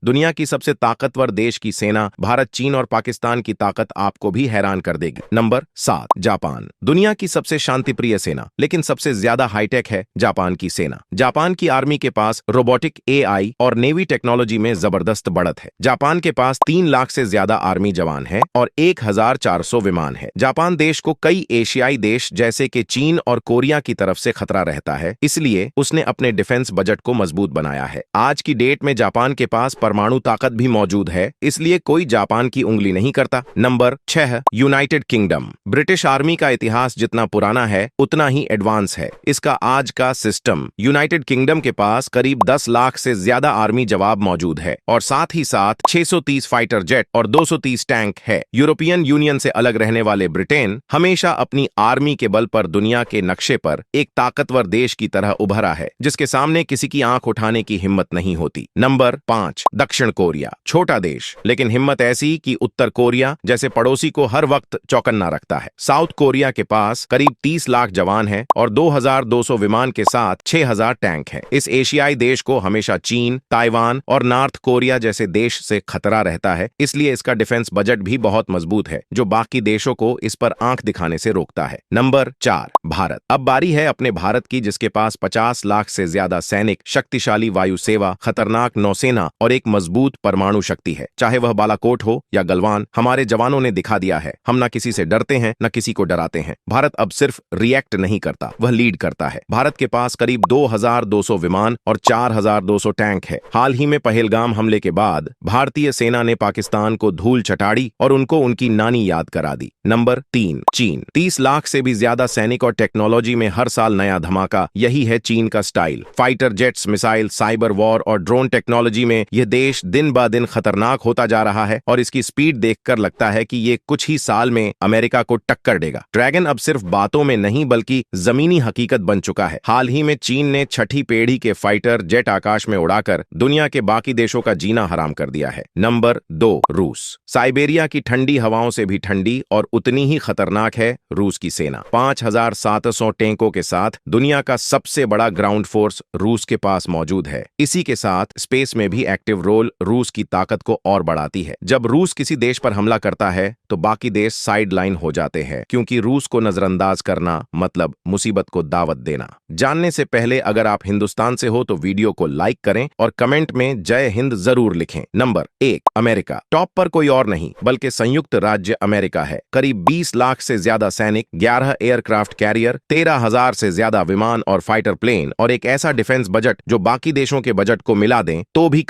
दुनिया की सबसे ताकतवर देश की सेना, भारत, चीन और पाकिस्तान की ताकत आपको भी हैरान कर देगी। Number 7, Japan. दुनिया की सबसे शांतिप्रिय सेना, लेकिन सबसे ज्यादा हाईटेक है जापान की सेना। जापान की आर्मी के पास रोबोटिक, एआई और नेवी टेक्नोलॉजी में जबरदस्त बढ़त है। जापान के पास 3 लाख से ज्यादा आर्मी जवान हैं और 1400 विमान है। जापान देश को कई एशियाई देश जैसे कि चीन और कोरिया की तरफ से खतरा रहता है, इसलिए उसने अपने डिफेंस बजट को मजबूत बनाया है। आज की डेट में जापान के पास परमाणु ताकत भी मौजूद है, इसलिए कोई जापान की उंगली नहीं करता। Number 6, United kingdom. British army का इतिहास जितना पुराना है उतना ही एडवांस है इसका आज का सिस्टम। यूनाइटेड किंगडम के पास करीब 10 लाख से ज्यादा आर्मी जवाब मौजूद है और साथ ही साथ 630 फाइटर जेट और 230 टैंक है। यूरोपियन यूनियन से अलग रहने वाले ब्रिटेन हमेशा अपनी आर्मी के बल पर दुनिया के नक्शे पर एक ताकतवर देश की तरह उभरा है, जिसके सामने किसी की आंख उठाने की हिम्मत नहीं होती। नंबर 5, दक्षिण कोरिया। छोटा देश, लेकिन हिम्मत ऐसी कि उत्तर कोरिया जैसे पड़ोसी को हर वक्त चौकन्ना रखता है। साउथ कोरिया के पास करीब 30 लाख जवान हैं और 2200 विमान के साथ 6000 टैंक हैं। इस एशियाई देश को हमेशा चीन, ताइवान और नॉर्थ कोरिया जैसे देश से खतरा रहता है, इसलिए इसका डिफेंस बजट भी बहुत मजबूत है, जो बाकी देशों को इस पर आंख दिखाने से रोकता है। नंबर 4, भारत। अब बारी है अपने भारत की, जिसके पास 50 लाख से ज्यादा सैनिक, शक्तिशाली वायु सेवा, खतरनाक नौसेना और एक मजबूत परमाणु शक्ति है। चाहे वह बालाकोट हो या गलवान, हमारे जवानों ने दिखा दिया है हम न किसी से डरते हैं न किसी को डराते हैं। भारत अब सिर्फ रिएक्ट नहीं करता, वह लीड करता है। भारत के पास करीब 2200 विमान और 4200 टैंक है। हाल ही में पहलगाम हमले के बाद भारतीय सेना ने पाकिस्तान को धूल चटाड़ी और उनको उनकी नानी याद करा दी। नंबर 3, चीन। 30 लाख से भी ज्यादा सैनिक और टेक्नोलॉजी में हर साल नया धमाका, यही है चीन का style. Fighter jets, missile, cyber war और ड्रोन टेक्नोलॉजी में यह देश दिन ब दिन खतरनाक होता जा रहा है और इसकी स्पीड देखकर लगता है कि ये कुछ ही साल में अमेरिका को टक्कर देगा। ड्रैगन अब सिर्फ बातों में नहीं बल्कि जमीनी हकीकत बन चुका है। हाल ही में चीन ने 6ठी पीढ़ी के फाइटर जेट आकाश में उड़ाकर दुनिया के बाकी देशों का जीना हराम कर दिया है। नंबर 2, रूस। साइबेरिया की ठंडी हवाओं से भी ठंडी और उतनी ही खतरनाक है रूस की सेना। 5700 टैंकों के साथ दुनिया का सबसे बड़ा ग्राउंड फोर्स रूस के पास मौजूद है। इसी के साथ स्पेस में भी एक्टिव रोल रूस की ताकत को और बढ़ाती है। जब रूस किसी देश पर हमला करता है तो बाकी देश साइड लाइन हो जाते हैं, क्योंकि रूस को नजरअंदाज करना मतलब मुसीबत को दावत देना। जानने से पहले अगर आप हिंदुस्तान से हो तो वीडियो को लाइक करें और कमेंट में जय हिंद जरूर लिखें। Number 1, America. टॉप पर कोई और नहीं बल्कि संयुक्त राज्य अमेरिका है। करीब 20 लाख से ज्यादा सैनिक, 11 एयरक्राफ्ट कैरियर, 13,000 से ज्यादा विमान और फाइटर प्लेन और एक ऐसा डिफेंस बजट जो बाकी देशों के बजट को मिला दें तो भी